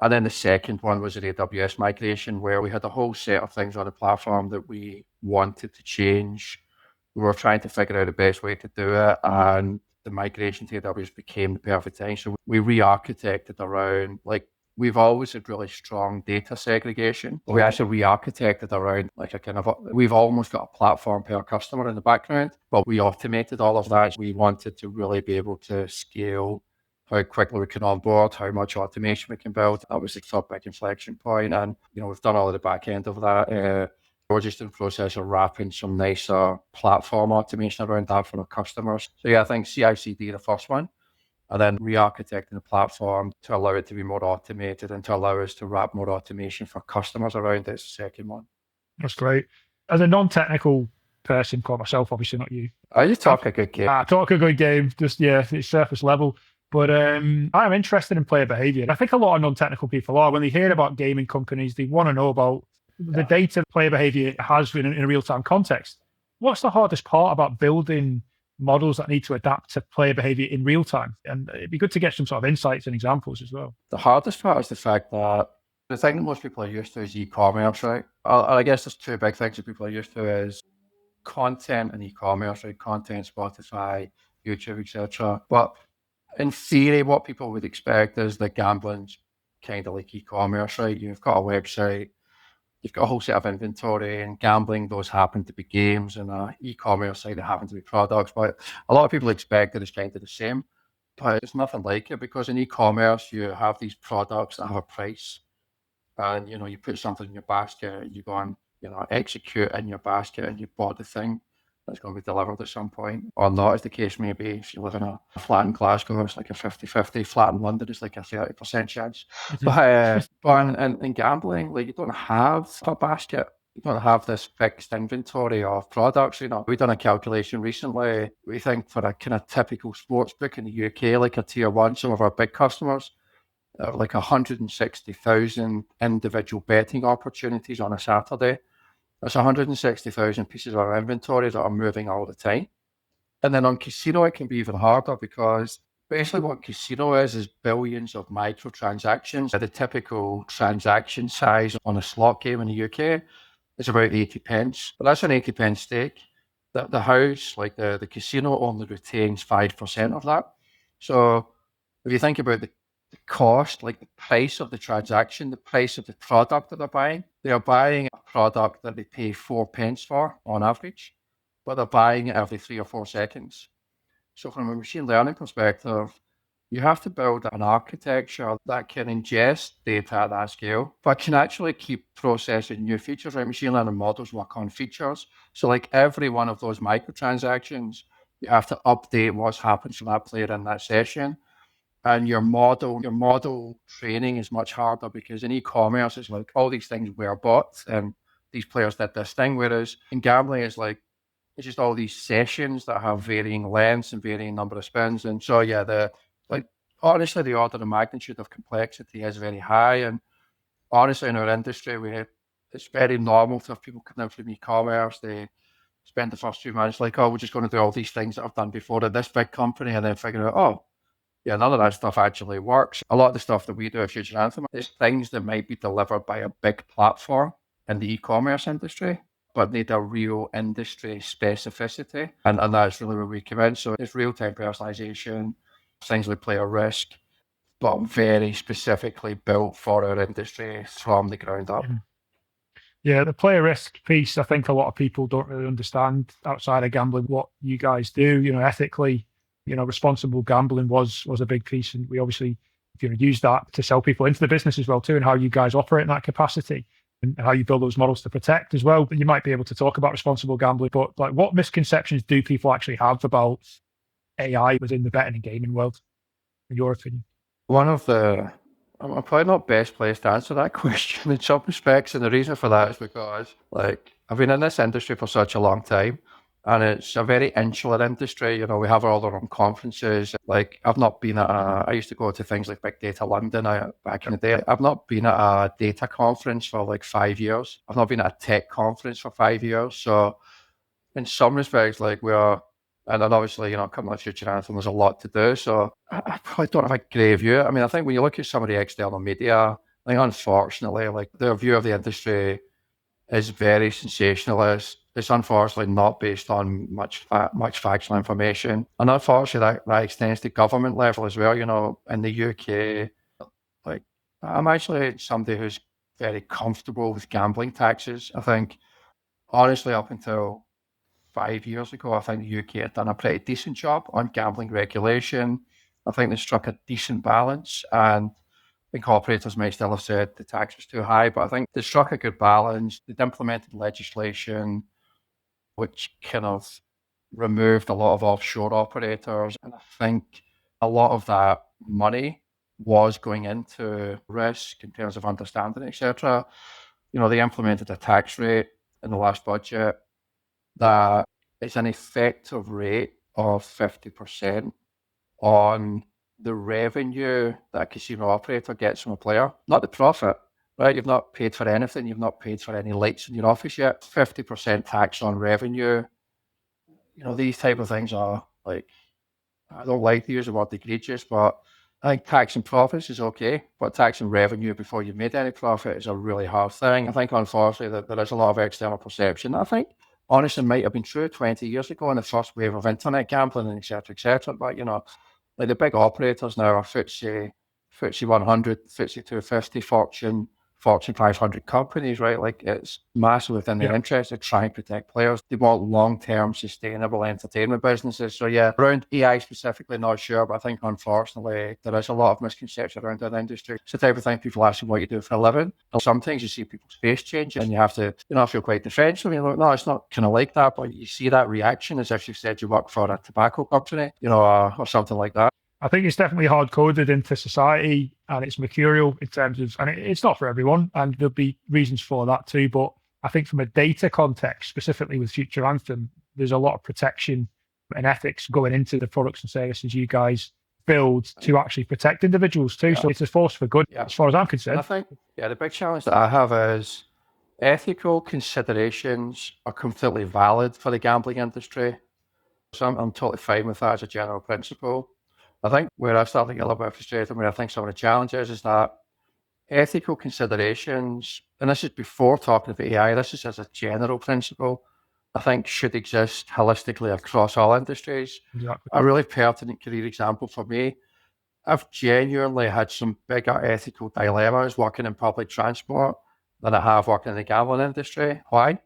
And then the second one was an AWS migration, where we had a whole set of things on the platform that we wanted to change. We were trying to figure out the best way to do it, and the migration to AWS became the perfect thing. So we re-architected around, like, we've always had really strong data segregation. We actually re-architected around like a kind of, we've almost got a platform per customer in the background, but we automated all of that. We wanted to really be able to scale how quickly we can onboard, how much automation we can build. That was the third big inflection point. And, we've done all of the back end of that. We're just in the process of wrapping some nicer platform automation around that for our customers. So yeah, I think CI/CD, the first one, and then re-architecting the platform to allow it to be more automated and to allow us to wrap more automation for customers around it is the second one. That's great. As a non-technical person, call myself, obviously not you. You talk a good game. I talk a good game, just, it's surface level. But I'm interested in player behavior. I think a lot of non-technical people are. When they hear about gaming companies, they want to know about the data player behavior has in a real-time context. What's the hardest part about building models that need to adapt to player behavior in real time? And it'd be good to get some sort of insights and examples as well. The hardest part is the fact that the thing that most people are used to is e-commerce, right? I guess there's two big things that people are used to is content and e-commerce, right? Content, Spotify, YouTube, etc. But in theory, what people would expect is that gambling's kind of like e-commerce, right? You've got a website, you've got a whole set of inventory, and gambling, those happen to be games, and an e-commerce site, they happen to be products. But a lot of people expect that it's kind of the same, but it's nothing like it, because in e-commerce, you have these products that have a price, and, you put something in your basket, you go and, execute in your basket, and you bought the thing that's going to be delivered at some point, or not, as the case may be. If you live in a flat in Glasgow, it's like a 50-50. Flat in London, it's like a 30% chance. But in gambling, like, you don't have a basket. You don't have this fixed inventory of products. We've done a calculation recently. We think for a kind of typical sports book in the UK, like a tier one, some of our big customers, like 160,000 individual betting opportunities on a Saturday. That's 160,000 pieces of our inventory that are moving all the time. And then on casino, it can be even harder, because basically what casino is billions of microtransactions. The typical transaction size on a slot game in the UK is about 80 pence, but that's an 80 pence stake. The house, like the casino, only retains 5% of that. So if you think about the cost, like the price of the transaction, the price of the product that they are buying a product that they pay 4 pence for on average, but they're buying it every 3 or 4 seconds. So from a machine learning perspective, you have to build an architecture that can ingest data at that scale, but can actually keep processing new features, right? Machine learning models work on features. So like every one of those microtransactions, you have to update what's happened to that player in that session. And your model training is much harder, because in e-commerce, it's like all these things were bought and these players did this thing. Whereas in gambling, it's just all these sessions that have varying lengths and varying number of spins. And so, yeah, honestly, the order of magnitude of complexity is very high. And honestly, in our industry, it's very normal to have people coming in from e-commerce. They spend the first 2 months like, oh, we're just going to do all these things that I've done before at this big company, and then figure out, oh, yeah, none of that stuff actually works. A lot of the stuff that we do at Future Anthem is things that might be delivered by a big platform in the e-commerce industry, but need a real industry specificity. And that's really where we come in. So it's real-time personalization, things like player risk, but very specifically built for our industry from the ground up. Yeah, the player risk piece, I think a lot of people don't really understand outside of gambling what you guys do, ethically. Responsible gambling was a big piece, and we obviously use that to sell people into the business as well too, and how you guys operate in that capacity and how you build those models to protect as well. But you might be able to talk about responsible gambling, but like, what misconceptions do people actually have about AI within the betting and gaming world, in your opinion? I'm probably not best placed to answer that question in some respects, and the reason for that is because, like, I've been in this industry for such a long time, and it's a very insular industry. We have all our own conferences. Like, I used to go to things like Big Data London back in the day. I've not been at a data conference for like 5 years. I've not been at a tech conference for 5 years. So in some respects, like, and then obviously, coming on Future Anthem, there's a lot to do. So I probably don't have a great view. I mean, I think when you look at some of the external media, I think unfortunately, like, their view of the industry is very sensationalist. It's unfortunately not based on much factual information. And unfortunately, that extends to government level as well. In the UK, like, I'm actually somebody who's very comfortable with gambling taxes. I think, honestly, up until 5 years ago, I think the UK had done a pretty decent job on gambling regulation. I think they struck a decent balance, and I think operators may still have said the tax was too high, but I think they struck a good balance. They'd implemented legislation which kind of removed a lot of offshore operators, and I think a lot of that money was going into risk in terms of understanding, etc. They implemented a tax rate in the last budget that it's an effective rate of 50% on the revenue that a casino operator gets from a player, not the profit, right? You've not paid for anything. You've not paid for any lights in your office yet. 50% tax on revenue. These type of things are, like, I don't like to use the word egregious, but I think taxing profits is okay, but taxing revenue before you've made any profit is a really hard thing. I think, unfortunately, that there is a lot of external perception. I think, honestly, might have been true 20 years ago in the first wave of internet gambling and et cetera. But, like, the big operators now are FTSE 100, FTSE 250, Fortune 500 companies, right? Like, it's massive within their interest to try and protect players. They want long-term sustainable entertainment businesses. So yeah, around AI specifically, not sure, but I think, unfortunately, there is a lot of misconception around that industry. It's the type of thing people ask you what you do for a living. And sometimes you see people's face change and you have to, feel quite defensive. You're like, no, it's not kind of like that, but you see that reaction as if you said you work for a tobacco company, or something like that. I think it's definitely hard coded into society, and it's mercurial in terms of, and it's not for everyone, and there'll be reasons for that too. But I think from a data context, specifically with Future Anthem, there's a lot of protection and ethics going into the products and services you guys build to actually protect individuals too. So it's a force for good, as far as I'm concerned. And I think, the big challenge that I have is ethical considerations are completely valid for the gambling industry. So I'm totally fine with that as a general principle. I think where I start to get a little bit frustrated, where I think some of the challenges is that ethical considerations, and this is before talking about AI, this is as a general principle, I think should exist holistically across all industries. Exactly. A really pertinent career example for me, I've genuinely had some bigger ethical dilemmas working in public transport than I have working in the gambling industry. Why?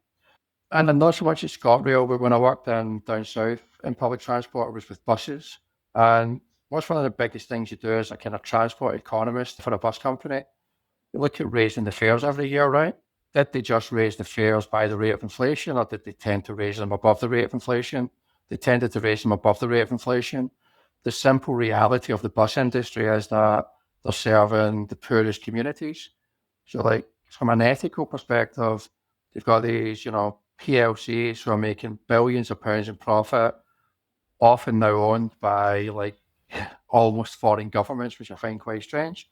And not so much at ScotRail, but when I worked down south in public transport, it was with buses. And what's one of the biggest things you do as a kind of transport economist for a bus company? You look at raising the fares every year, right? Did they just raise the fares by the rate of inflation, or did they tend to raise them above the rate of inflation? They tended to raise them above the rate of inflation. The simple reality of the bus industry is that they're serving the poorest communities. So, like, from an ethical perspective, they've got these, PLCs who are making billions of pounds in profit, often now owned by, like, almost foreign governments, which I find quite strange.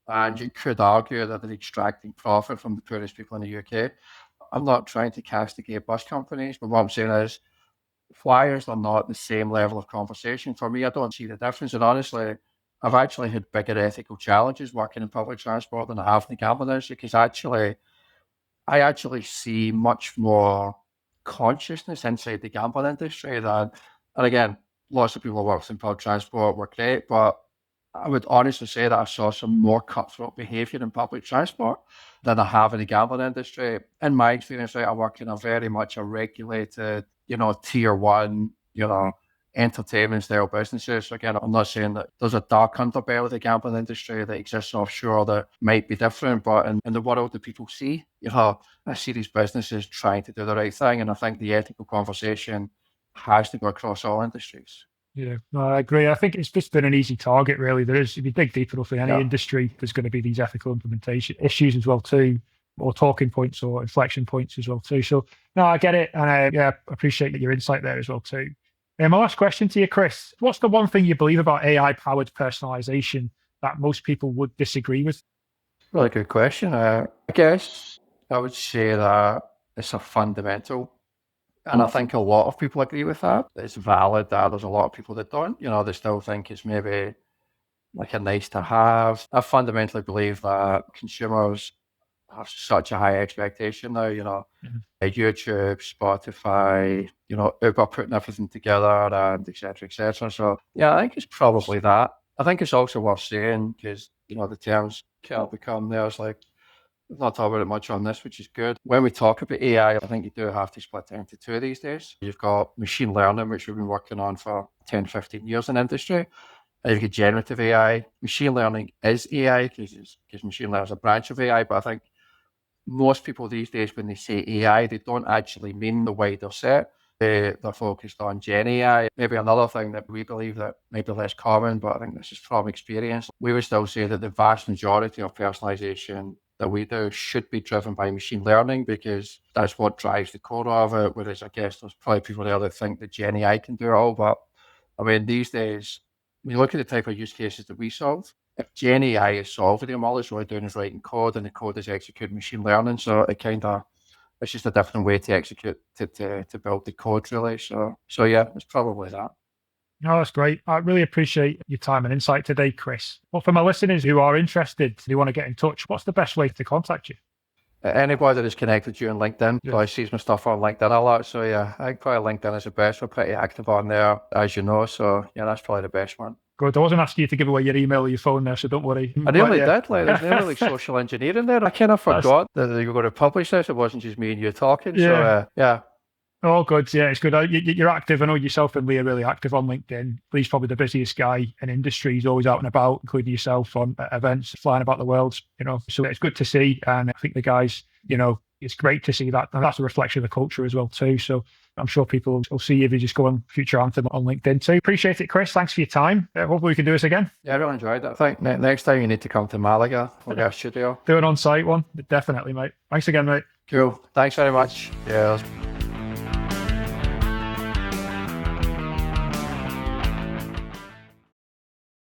And you could argue that they're extracting profit from the poorest people in the UK. I'm not trying to castigate bus companies, but what I'm saying is flyers are not the same level of conversation. For me, I don't see the difference. And honestly, I've actually had bigger ethical challenges working in public transport than I have in the gambling industry, because I actually see much more consciousness inside the gambling industry than, and again, lots of people who work in public transport were great, but I would honestly say that I saw some more cutthroat behaviour in public transport than I have in the gambling industry. In my experience, right, I work in a very much a regulated, tier one, entertainment style businesses. Again, I'm not saying that there's a dark underbelly of the gambling industry that exists offshore that might be different, but in the world that people see, I see these businesses trying to do the right thing, and I think the ethical conversation has to go across all industries. Yeah, no, I agree. I think it's just been an easy target, really. There is, if you dig deep enough in any industry, there's going to be these ethical implementation issues as well too, or talking points or inflection points as well too. So no, I get it, and I appreciate your insight there as well too. And my last question to you, Chris: what's the one thing you believe about AI-powered personalization that most people would disagree with? Really good question. I guess I would say that it's a fundamental. And I think a lot of people agree with that. It's valid that there's a lot of people that don't. They still think it's maybe like a nice to have. I fundamentally believe that consumers have such a high expectation now, YouTube, Spotify, Uber putting everything together and et cetera, et cetera. So yeah, I think it's probably that. I think it's also worth saying because, the terms can't become there's like, we've not talked about it much on this, which is good. When we talk about AI, I think you do have to split it into two these days. You've got machine learning, which we've been working on for 10, 15 years in industry. And you've got generative AI. Machine learning is AI because machine learning is a branch of AI. But I think most people these days, when they say AI, they don't actually mean the wider set. They're focused on Gen AI. Maybe another thing that we believe that may be less common, but I think this is from experience. We would still say that the vast majority of personalization that we do should be driven by machine learning because that's what drives the core of it. Whereas I guess there's probably people there that think that Gen AI can do it all. But I mean, these days, when you look at the type of use cases that we solve, if Gen AI is solving them, all it's really doing is writing code and the code is executing machine learning. So it's just a different way to execute, to build the code really. So yeah, it's probably that. No, that's great. I really appreciate your time and insight today, Chris. Well, for my listeners who are interested, who want to get in touch, what's the best way to contact you? Anybody that is connected to you on LinkedIn probably sees my stuff on LinkedIn a lot. So yeah, I think probably LinkedIn is the best. We're pretty active on there, as you know. So yeah, that's probably the best one. Good. I wasn't asking you to give away your email or your phone there, so don't worry. I nearly did. There's nearly like social engineering there. I kind of forgot that you were going to publish this. It wasn't just me and you talking. Yeah. So yeah. Oh, good. Yeah, it's good. You're active. I know yourself and Lee are really active on LinkedIn. Lee's probably the busiest guy in industry. He's always out and about, including yourself on events, flying about the world, So it's good to see. And I think the guys, it's great to see that. And that's a reflection of the culture as well, too. So I'm sure people will see you if you just go on Future Anthem on LinkedIn too. Appreciate it, Chris. Thanks for your time. Hopefully we can do this again. Yeah, I really enjoyed that. I think next time you need to come to Malaga. We'll get a studio. Do an on-site one. Definitely, mate. Thanks again, mate. Cool. Thanks very much. Cheers.